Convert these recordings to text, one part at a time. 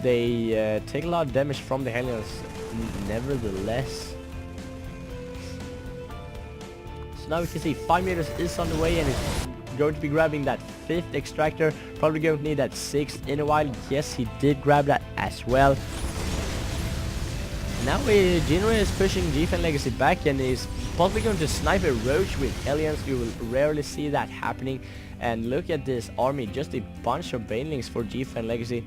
They take a lot of damage from the Hellions nevertheless. So now we can see 5 meters is on the way and it's going to be grabbing that 5th extractor. Probably going to need that 6th in a while. Yes, he did grab that as well. Now Jinro is pushing JiFengLegacy back and is possibly going to snipe a Roach with Hellions. You will rarely see that happening. And look at this army, just a bunch of Banelings for JiFengLegacy.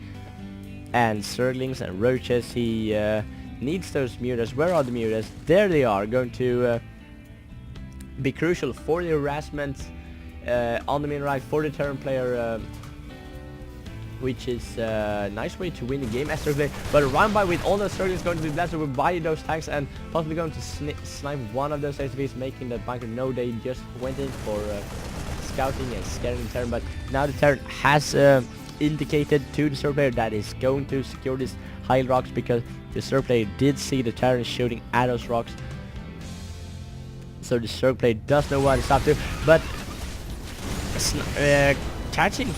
And Zerglings and Roaches. He needs those mutas. Where are the mutas? There they are, going to be crucial for the harassment on the main right for the Terran player, which is a nice way to win the game as Zerg. But a round by with all those Zerglings going to be blasted with by those tanks and possibly going to snipe one of those SCVs, making that bunker know they just went in for scouting and scaring the Terran. But now the Terran has indicated to the Zerg player that is going to secure these high rocks, because the Zerg player did see the Terran shooting at those rocks. So the Zerg player does know what it's up to, but catching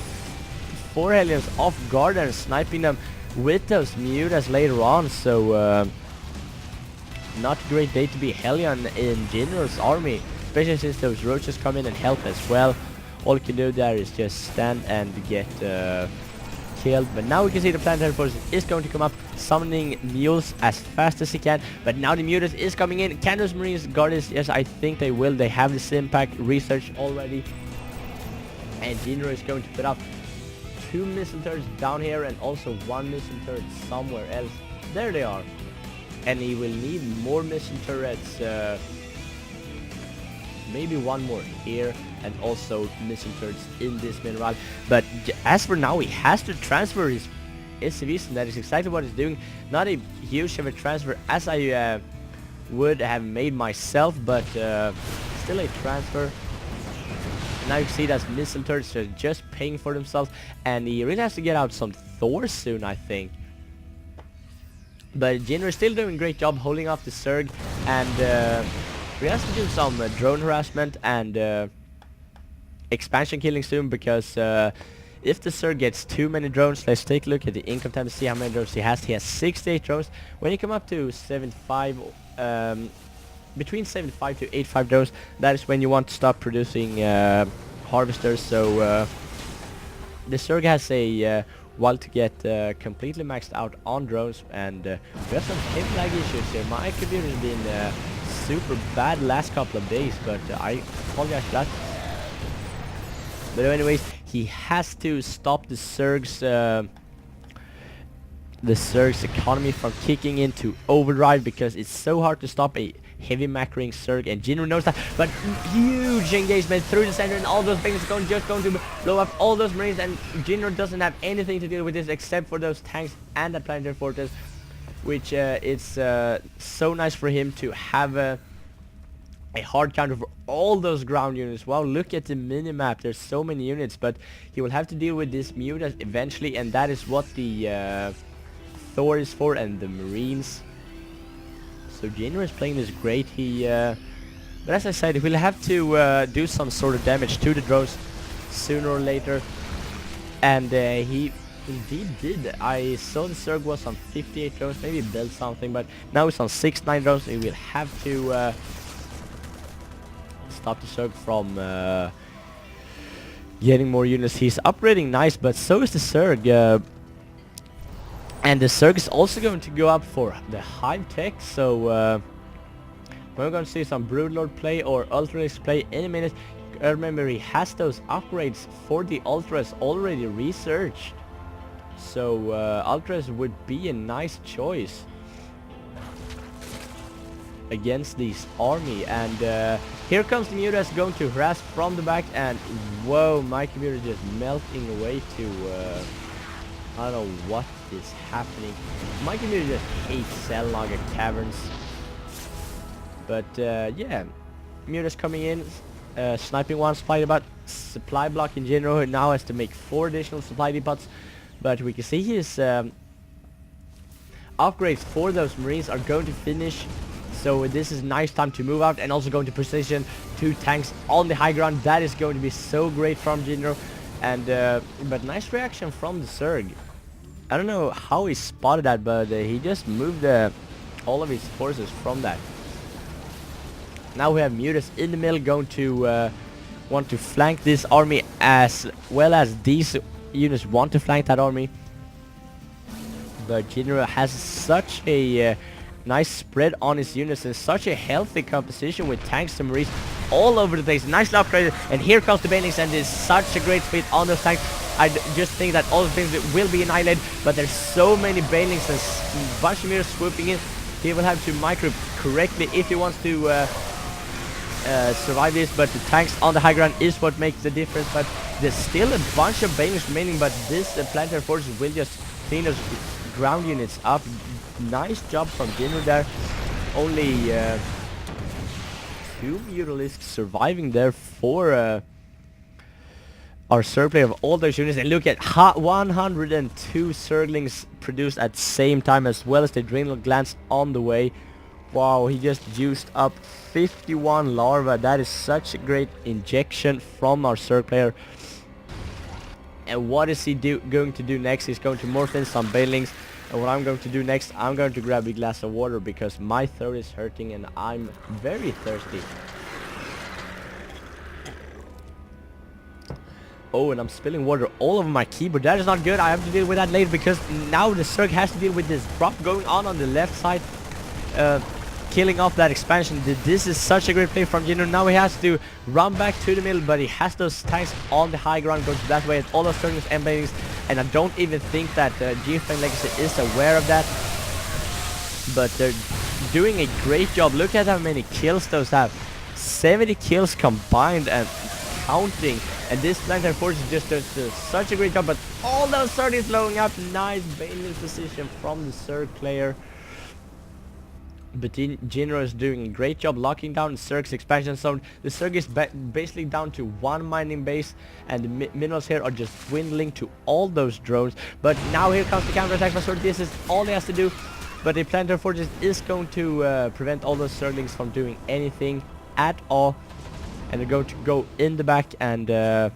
4 Hellions off guard and sniping them with those mutas later on. So not a great day to be Hellion in Jinro's army, especially since those Roaches come in and help as well. All you can do there is just stand and get killed. But now we can see the planetary force is going to come up, summoning mules as fast as he can. But now the mutas is coming in. Can those Marines guard this? Yes, I think they will. They have this impact research already. And Jinro is going to put up 2 missile turrets down here and also 1 missile turret somewhere else. There they are. And he will need more missile turrets. Maybe 1 more here, and also missile turrets in this mineral. But as for now, he has to transfer his SCVs, and that is exactly what he's doing. Not a huge of a transfer as I would have made myself, but still a transfer. Now you can see that missile turrets are just paying for themselves, and he really has to get out some Thors soon, I think. But Jinro is still doing a great job holding off the Zerg, and we have to do some drone harassment and expansion killing soon, because if the Zerg gets too many drones, let's take a look at the income time to see how many drones he has. He has 68 drones. When you come up to 75, between 75 to 85 drones, that is when you want to stop producing harvesters. So the Zerg has a while to get completely maxed out on drones, and we have some heavy lag issues here. My computer has been super bad last couple of days, but I apologize for that. But anyways, he has to stop the Zerg's economy from kicking into overdrive, because it's so hard to stop a heavy macroing Zerg, and Jinro knows that. But huge engagement through the center, and all those things are just going to blow up all those Marines, and Jinro doesn't have anything to deal with this except for those tanks and that planetary fortress, which it's so nice for him to have a hard counter for all those ground units. Wow, look at the minimap, there's so many units, but he will have to deal with this mutas eventually, and that is what the Thor is for, and the Marines. So Jinro is playing this great. He but as I said, he will have to do some sort of damage to the drones sooner or later, and he indeed did. I saw the Zerg was on 58 drones, maybe build something, but now it's on 69 drones. He will have to stop the Zerg from getting more units. He's upgrading nice, but so is the Zerg. And the Zerg is also going to go up for the Hive Tech, so we're going to see some Broodlord play or Ultras play in a minute. Remember, he has those upgrades for the Ultras already researched, so Ultras would be a nice choice against this army. And here comes the mutas going to harass from the back, and whoa, my computer just melting away to I don't know what is happening. My computer just hates Xel'naga Caverns. But yeah, mutas coming in, sniping one supply block in Jinro, who now has to make 4 additional supply depots. But we can see his upgrades for those Marines are going to finish. So this is nice time to move out, and also going to position 2 tanks on the high ground. That is going to be so great from Jinro. And but nice reaction from the Zerg. I don't know how he spotted that, but he just moved all of his forces from that. Now we have Mutas in the middle going to want to flank this army, as well as these units want to flank that army. But Jinro has such a nice spread on his units and such a healthy composition with tanks and marines all over the place. Nicely upgraded, and here comes the banelings, and there's such a great speed on those tanks. I just think that all the things will be annihilated, but there's so many banelings and bunch of mirrors swooping in. He will have to micro correctly if he wants to survive this, but the tanks on the high ground is what makes the difference. But there's still a bunch of banelings remaining, but this planetary forces will just clean those ground units up. Nice job from Jinro there. Only 2 Mutalisks surviving there for our Zerg player of all those units. And look at 102 Zerglings produced at the same time, as well as the adrenal glands on the way. Wow, he just used up 51 larvae. That is such a great injection from our Zerg player. And what is he going to do next? He's going to morph in some banelings. And what I'm going to do next, I'm going to grab a glass of water because my throat is hurting and I'm very thirsty. Oh, and I'm spilling water all over my keyboard. That is not good. I have to deal with that later, because now the Zerg has to deal with this drop going on the left side. Killing off that expansion. This is such a great play from Jinro. Now he has to run back to the middle, but he has those tanks on the high ground going that way, and all those Zerglings and banelings. And I don't even think that JiFengLegacy is aware of that. But they're doing a great job. Look at how many kills those have. 70 kills combined and counting. And this planetary force just does such a great job. But all those Zerglings blowing up. Nice baneling position from the Zerg player. But Jinro is doing a great job locking down Zerg's expansion zone. The Zerg is basically down to 1 mining base, and the minerals here are just dwindling to all those drones. But now here comes the counterattack by Zerg. This is all he has to do. But the planetary fortress is going to prevent all those Zerglings from doing anything at all. And they're going to go in the back and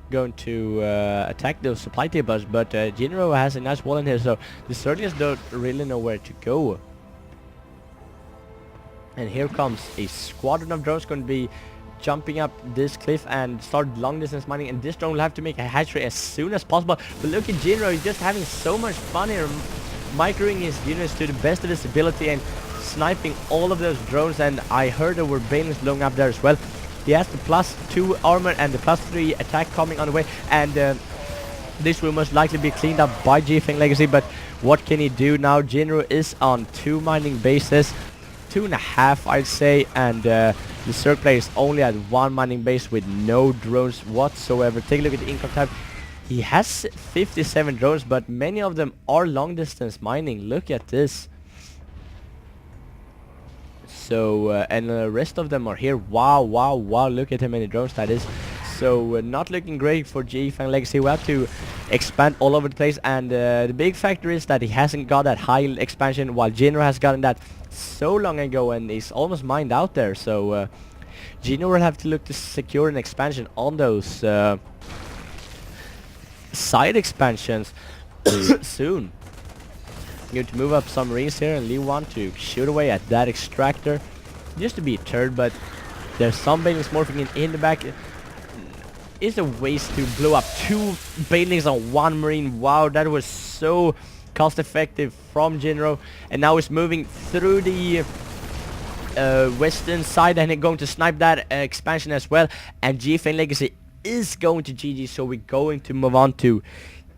going to attack those supply depots, but Jinro has a nice wall in here, so the Zerglings don't really know where to go. And here comes a squadron of drones going to be jumping up this cliff and start long distance mining, and this drone will have to make a hatchery as soon as possible. But look at Jinro, he's just having so much fun here, microing his units to the best of his ability and sniping all of those drones. And I heard there were banelings blowing up there as well. He has the +2 armor and the +3 attack coming on the way, and this will most likely be cleaned up by JiFengLegacy. But what can he do now? Jinro is on 2 mining bases, 2.5 I'd say, and the Zerg player is only at 1 mining base with no drones whatsoever. Take a look at the income tab. He has 57 drones, but many of them are long distance mining. Look at this. So and the rest of them are here. Wow, wow, wow, look at how many drones that is. So not looking great for JiFengLegacy. We have to expand all over the place, and the big factor is that he hasn't got that high expansion, while Jinro has gotten that so long ago and is almost mined out there. So Jinro will have to look to secure an expansion on those side expansions soon. Going to move up some marines here and leave one to shoot away at that extractor, just to be a turd. But there's some banelings morphing in the back. It's a waste to blow up 2 banelings on 1 marine. Wow, that was so cost effective from Jinro. And now it's moving through the western side, and they're going to snipe that expansion as well. And JiFengLegacy is going to GG, so we're going to move on to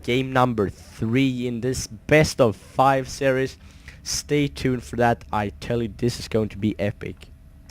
game number 3 in this best of 5 series. Stay tuned for that. I tell you, this is going to be epic.